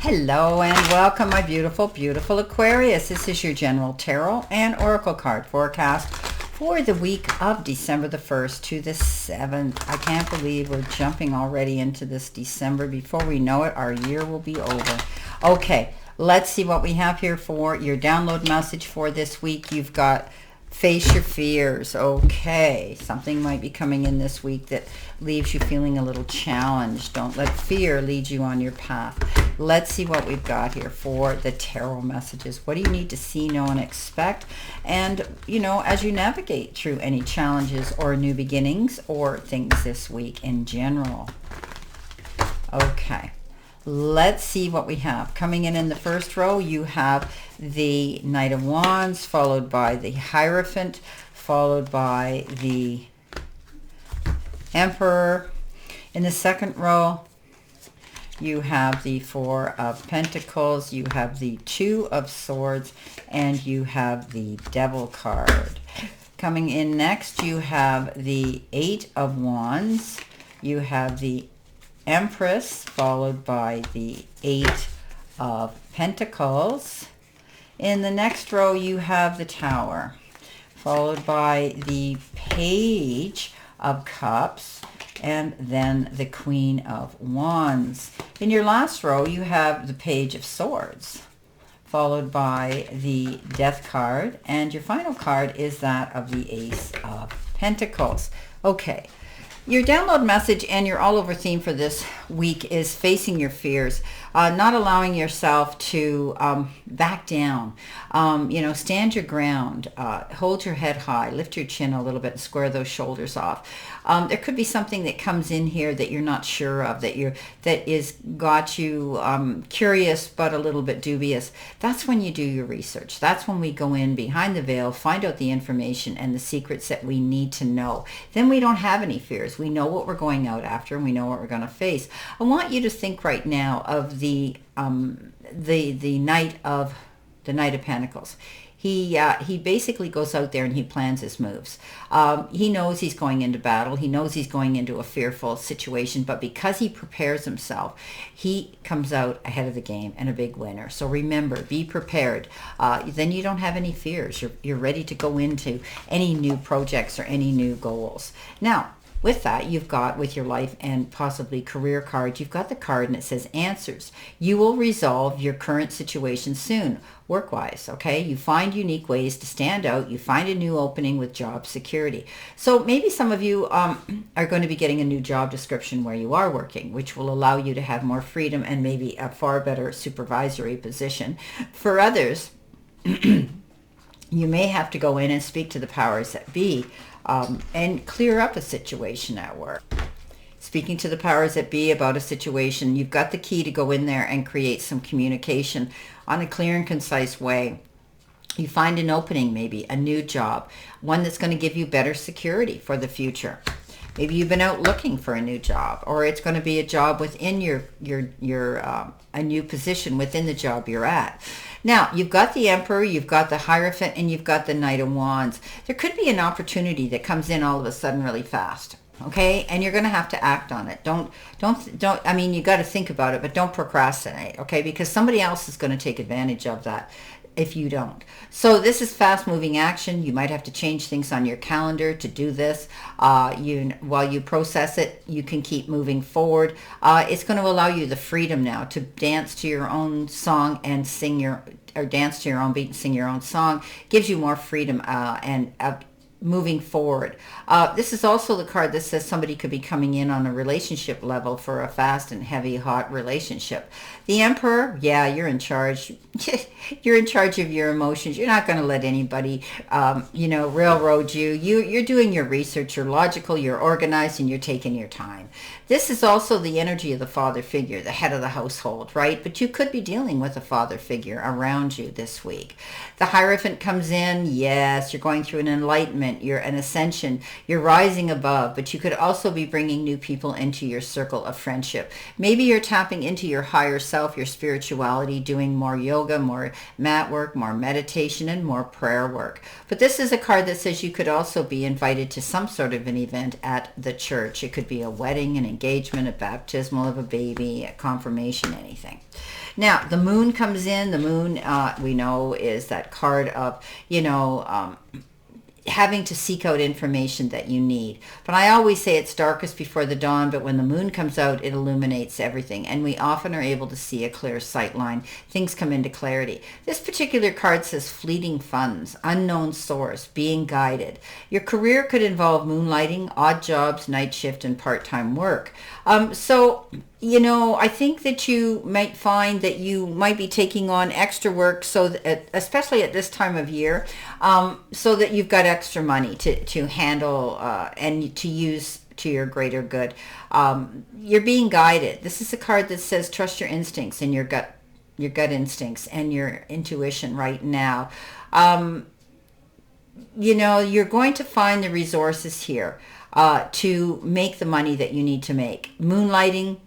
Hello and welcome, my beautiful, beautiful Aquarius. This is your general tarot and oracle card forecast for the week of December the 1st to the 7th. I can't believe we're jumping already into this December. Before we know it, our year will be over. Okay, let's see what we have here for your download message for this week. You've got face your fears. Okay, something might be coming in this week that leaves you feeling a little challenged. Don't let fear lead you on your path. Let's see what we've got here for the tarot messages. What do you need to see, know, and expect? And, you know, as you navigate through any challenges or new beginnings or things this week in general. Okay. Let's see what we have. Coming in the first row, you have the Knight of Wands, followed by the Hierophant, followed by the Emperor. In the second row, you have the Four of Pentacles, you have the Two of Swords, and you have the Devil card. Coming in next, you have the Eight of Wands, you have the Empress, followed by the Eight of Pentacles. In the next row, you have the Tower, followed by the Page of Cups, and then the Queen of Wands. In your last row, you have the Page of Swords, followed by the Death card, and your final card is that of the Ace of Pentacles. Okay. Your download message and your all-over theme for this week is facing your fears, not allowing yourself to back down. You know, stand your ground, hold your head high, lift your chin a little bit, and square those shoulders off. There could be something that comes in here that you're not sure of, that is got you curious but a little bit dubious. That's when you do your research. That's when we go in behind the veil, find out the information and the secrets that we need to know. Then we don't have any fears. We know what we're going out after, and we know what we're going to face. I want you to think right now of the Knight of Pentacles. He basically goes out there and he plans his moves. He knows he's going into battle. He knows he's going into a fearful situation, but because he prepares himself, he comes out ahead of the game and a big winner. So remember, be prepared. Then you don't have any fears. You're ready to go into any new projects or any new goals. Now, with that, you've got, with your life and possibly career card, you've got the card and it says answers. You will resolve your current situation soon, work-wise, okay? You find unique ways to stand out. You find a new opening with job security. So maybe some of you are going to be getting a new job description where you are working, which will allow you to have more freedom and maybe a far better supervisory position. For others, you may have to go in and speak to the powers that be and clear up a situation at work. Speaking to the powers that be about a situation, you've got the key to go in there and create some communication on a clear and concise way. You find an opening, maybe a new job, one that's going to give you better security for the future. Maybe you've been out looking for a new job, or it's going to be a job within a new position within the job you're at. Now, you've got the Emperor, you've got the Hierophant, and you've got the Knight of Wands. There could be an opportunity that comes in all of a sudden really fast, okay? And you're going to have to act on it. I mean, you got to think about it, but don't procrastinate, okay? Because somebody else is going to take advantage of that if you don't. So this is fast-moving action. You might have to change things on your calendar to do this. While you process it, you can keep moving forward. It's going to allow you the freedom now to dance to your own song and dance to your own beat and sing your own song. Gives you more freedom and moving forward. This is also the card that says somebody could be coming in on a relationship level for a fast and heavy, hot relationship. The Emperor, yeah, you're in charge. You're in charge of your emotions. You're not going to let anybody, railroad you. You're doing your research. You're logical. You're organized, and you're taking your time. This is also the energy of the father figure, the head of the household, right? But you could be dealing with a father figure around you this week. The Hierophant comes in. Yes, you're going through an enlightenment. You're an ascension. You're rising above, but you could also be bringing new people into your circle of friendship. Maybe you're tapping into your higher self, your spirituality, doing more yoga, more mat work, more meditation, and more prayer work. But this is a card that says you could also be invited to some sort of an event at the church. It could be a wedding, an engagement, a baptismal of a baby, a confirmation, anything. Now, the moon comes in. The moon, we know, is that card of, having to seek out information that you need. But I always say it's darkest before the dawn, but when the moon comes out, it illuminates everything. And we often are able to see a clear sight line. Things come into clarity. This particular card says fleeting funds, unknown source, being guided. Your career could involve moonlighting, odd jobs, night shift, and part-time work. I think that you might find that you might be taking on extra work, so that, especially at this time of year, so that you've got extra money to handle and to use to your greater good. You're being guided. This is a card that says trust your instincts and your gut instincts and your intuition right now. You're going to find the resources here to make the money that you need to make. Moonlighting,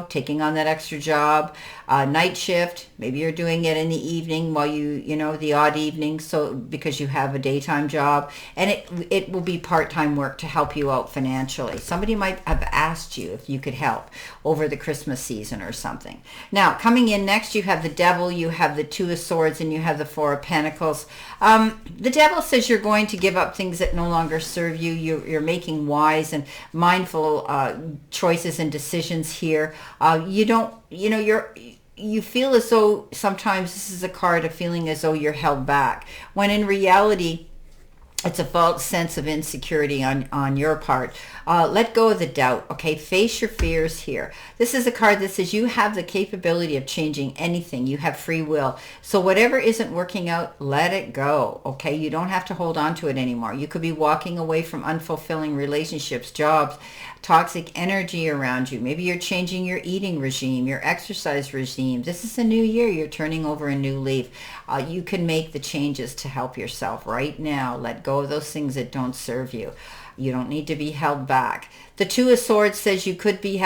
taking on that extra job, night shift, maybe you're doing it in the evening while the odd evening, so because you have a daytime job, and it will be part-time work to help you out financially. Somebody might have asked you if you could help over the Christmas season or something. Now, coming in next, you have the Devil, you have the Two of Swords, and you have the Four of Pentacles. The Devil says you're going to give up things that no longer serve you. You're making wise and mindful choices and decisions here. You feel as though sometimes this is a card of feeling as though you're held back, when in reality it's a false sense of insecurity on your part. Let go of the doubt, okay? Face your fears here. This is a card that says you have the capability of changing anything. You have free will. So whatever isn't working out, let it go, okay? You don't have to hold on to it anymore. You could be walking away from unfulfilling relationships, jobs, toxic energy around you. Maybe you're changing your eating regime, your exercise regime. This is a new year. You're turning over a new leaf. You can make the changes to help yourself right now. Let go of those things that don't serve you. You don't need to be held back. The Two of Swords says you could be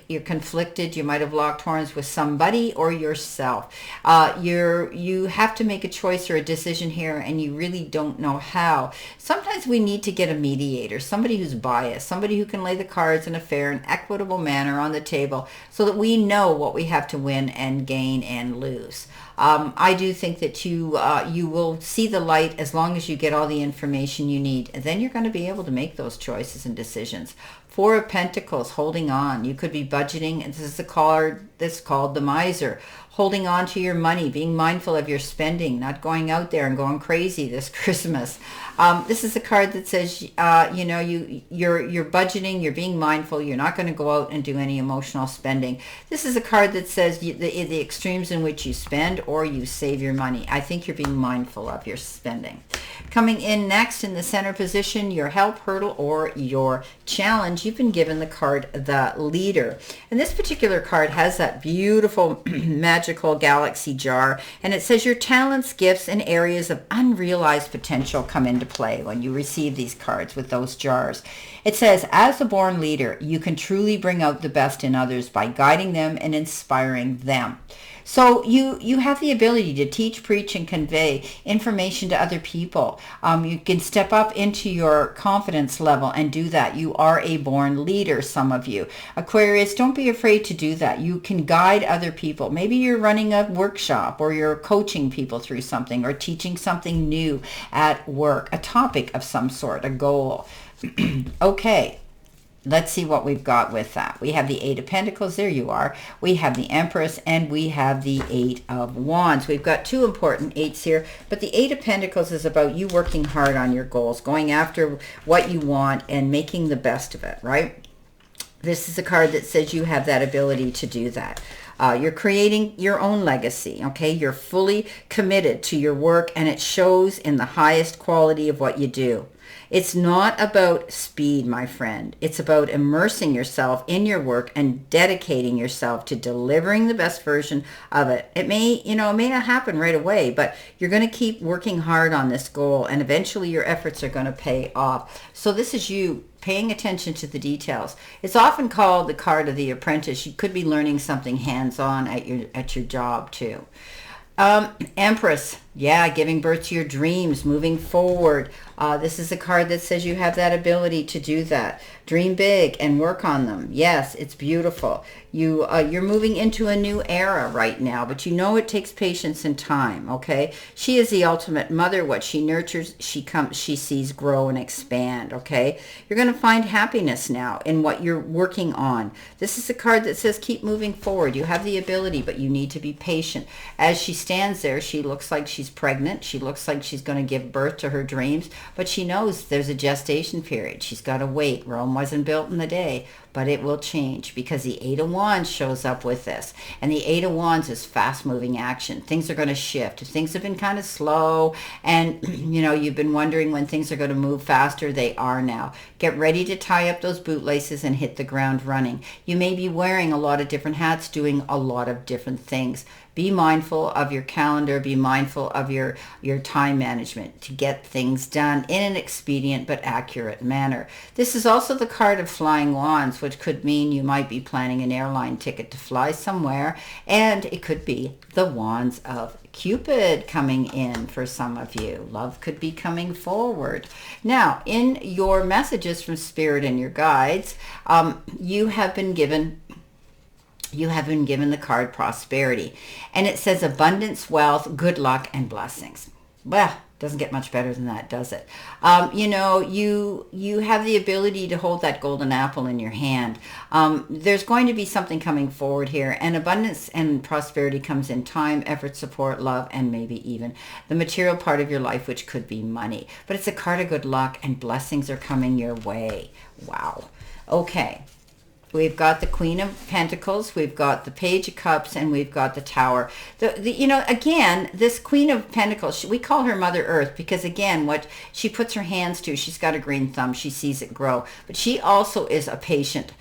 you're conflicted. You might have locked horns with somebody or yourself. You have to make a choice or a decision here, and you really don't know how. Sometimes we need to get a mediator, somebody who's biased, somebody who can lay the cards in a fair and equitable manner on the table so that we know what we have to win and gain and lose. I do think that you will see the light as long as you get all the information you need. And then you're going to be able to make those choices and decisions. Four of Pentacles, holding on. You could be budgeting. This is a card that's called the Miser. Holding on to your money, being mindful of your spending, not going out there and going crazy this Christmas. This is a card that says, you're budgeting, you're being mindful, you're not going to go out and do any emotional spending. This is a card that says the extremes in which you spend or you save your money. I think you're being mindful of your spending. Coming in next in the center position, your help, hurdle, or your challenge, you've been given the card the Leader. And this particular card has that beautiful magical galaxy jar, and it says your talents, gifts, and areas of unrealized potential come into play when you receive these cards with those jars. It says, as a born leader, you can truly bring out the best in others by guiding them and inspiring them. So you have the ability to teach, preach, and convey information to other people. You can step up into your confidence level and do that. You are a born leader, some of you. Aquarius, don't be afraid to do that. You can guide other people. Maybe you're running a workshop, or you're coaching people through something, or teaching something new at work, a topic of some sort, a goal. Okay. Let's see what we've got with that. We have the Eight of Pentacles. There you are. We have the Empress, and we have the Eight of Wands. We've got two important eights here, but the Eight of Pentacles is about you working hard on your goals, going after what you want and making the best of it, right? This is a card that says you have that ability to do that. You're creating your own legacy, okay? You're fully committed to your work, and it shows in the highest quality of what you do. It's not about speed, my friend. It's about immersing yourself in your work and dedicating yourself to delivering the best version of it. It may not happen right away, but you're going to keep working hard on this goal, and eventually your efforts are going to pay off. So this is you paying attention to the details. It's often called the card of the apprentice. You could be learning something hands-on at your job too. Empress, yeah, giving birth to your dreams, moving forward. This is a card that says you have that ability to do that. Dream big and work on them. Yes, it's beautiful. You're moving into a new era right now, but you know it takes patience and time, okay? She is the ultimate mother. What she nurtures, she sees grow and expand, okay? You're going to find happiness now in what you're working on. This is a card that says keep moving forward. You have the ability, but you need to be patient. As she stands there, she looks like she's pregnant. She looks like she's going to give birth to her dreams, but she knows there's a gestation period. She's got to wait. Rome wasn't built in the day, but it will change because the Eight of Wands shows up with this. And the Eight of Wands is fast-moving action. Things are going to shift. If things have been kind of slow and, you've been wondering when things are going to move faster, they are now. Get ready to tie up those bootlaces and hit the ground running. You may be wearing a lot of different hats, doing a lot of different things. Be mindful of your calendar. Be mindful of your time management to get things done in an expedient but accurate manner. This is also the card of flying wands, which could mean you might be planning an airline ticket to fly somewhere, and it could be the wands of Cupid coming in for some of you. Love could be coming forward. Now, in your messages from Spirit and your guides, you have been given the card Prosperity, and it says abundance, wealth, good luck, and blessings. Well, doesn't get much better than that, does it? You have the ability to hold that golden apple in your hand. There's going to be something coming forward here, and abundance and prosperity comes in time, effort, support, love, and maybe even the material part of your life, which could be money. But it's a card of good luck, and blessings are coming your way. Wow. Okay. We've got the Queen of Pentacles, we've got the Page of Cups, and we've got the Tower. Again, this Queen of Pentacles, we call her Mother Earth because, again, what she puts her hands to, she's got a green thumb, she sees it grow. But she also is a patient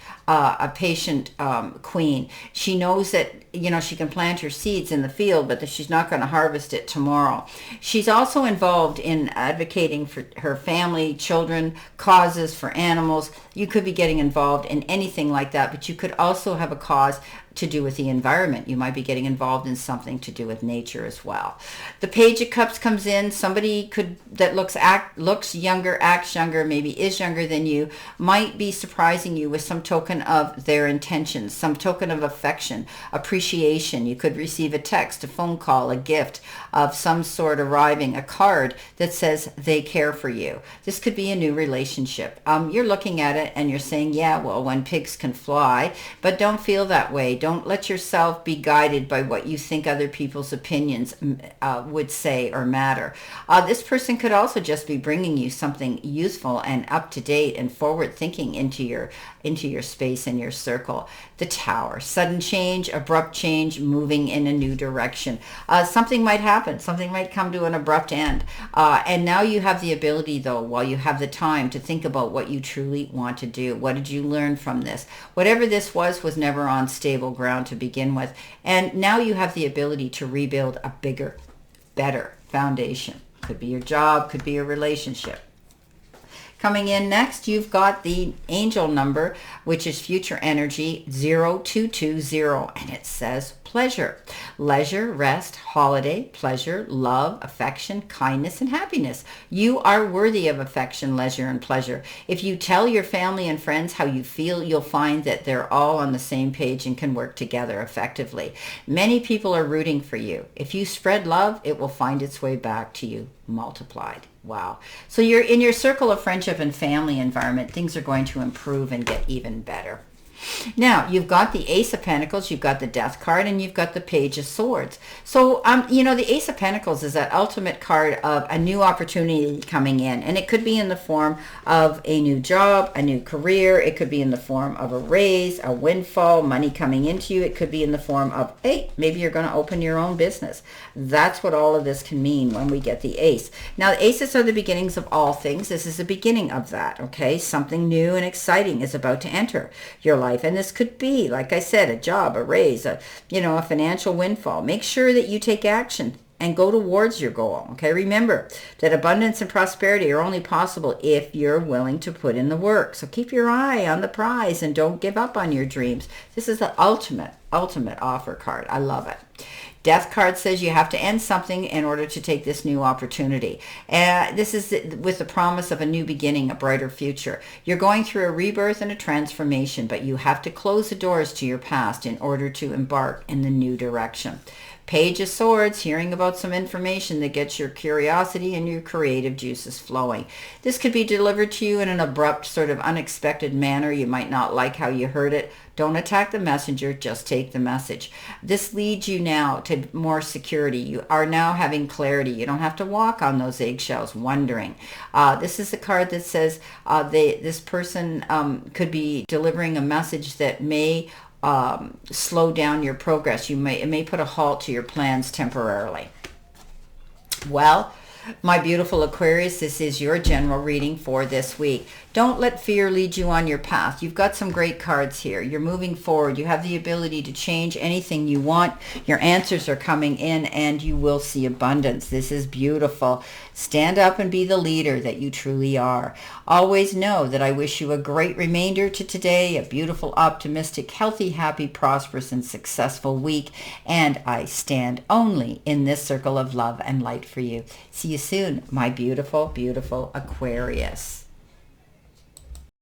queen. She knows that, she can plant her seeds in the field, but that she's not going to harvest it tomorrow. She's also involved in advocating for her family, children, causes for animals. You could be getting involved in anything like that, but you could also have a cause to do with the environment. You might be getting involved in something to do with nature as well. The Page of Cups comes in. Somebody that looks younger, acts younger, maybe is younger than you, might be surprising you with some token of their intentions, some token of affection, appreciation. You could receive a text, a phone call, a gift of some sort arriving, a card that says they care for you. This could be a new relationship. You're looking at it and you're saying, yeah, well, when pigs can fly, but don't feel that way. Don't let yourself be guided by what you think other people's opinions would say or matter. This person could also just be bringing you something useful and up to date and forward thinking into your space and your circle. The Tower, sudden change, abrupt change, moving in a new direction. Something might happen. Something might come to an abrupt end. And now you have the ability, though, while you have the time, to think about what you truly want to do. What did you learn from this? Whatever this was never on stable ground to begin with. And now you have the ability to rebuild a bigger, better foundation. Could be your job, could be your relationship. Coming in next, you've got the angel number, which is future energy 0220, and it says pleasure, leisure, rest, holiday, pleasure, love, affection, kindness, and happiness. You are worthy of affection, leisure, and pleasure. If you tell your family and friends how you feel, you'll find that they're all on the same page and can work together effectively. Many people are rooting for you. If you spread love, it will find its way back to you multiplied. Wow. So you're in your circle of friendship and family environment. Things are going to improve and get even better. Now, you've got the Ace of Pentacles, you've got the Death card, and you've got the Page of Swords. So, the Ace of Pentacles is that ultimate card of a new opportunity coming in. And it could be in the form of a new job, a new career. It could be in the form of a raise, a windfall, money coming into you. It could be in the form of, hey, maybe you're going to open your own business. That's what all of this can mean when we get the Ace. Now, the Aces are the beginnings of all things. This is the beginning of that, okay? Something new and exciting is about to enter your life. And this could be, like I said, a job, a raise, a financial windfall. Make sure that you take action and go towards your goal. Okay, remember that abundance and prosperity are only possible if you're willing to put in the work. So keep your eye on the prize and don't give up on your dreams. This is the ultimate offer card. I love it. Death card says you have to end something in order to take this new opportunity. This is with the promise of a new beginning, a brighter future. You're going through a rebirth and a transformation, but you have to close the doors to your past in order to embark in the new direction. Page of Swords, hearing about some information that gets your curiosity and your creative juices flowing. This could be delivered to you in an abrupt, sort of unexpected manner. You might not like how you heard it. Don't attack the messenger, just take the message. This leads you now to more security. You are now having clarity. You don't have to walk on those eggshells wondering. This is a card that says this person could be delivering a message that may slow down your progress. It may put a halt to your plans temporarily. Well, my beautiful Aquarius, this is your general reading for this week. Don't let fear lead you on your path. You've got some great cards here. You're moving forward. You have the ability to change anything you want. Your answers are coming in and you will see abundance. This is beautiful. Stand up and be the leader that you truly are. Always know that I wish you a great remainder to today, a beautiful, optimistic, healthy, happy, prosperous, and successful week. And I stand only in this circle of love and light for you. See you soon, my beautiful, beautiful Aquarius.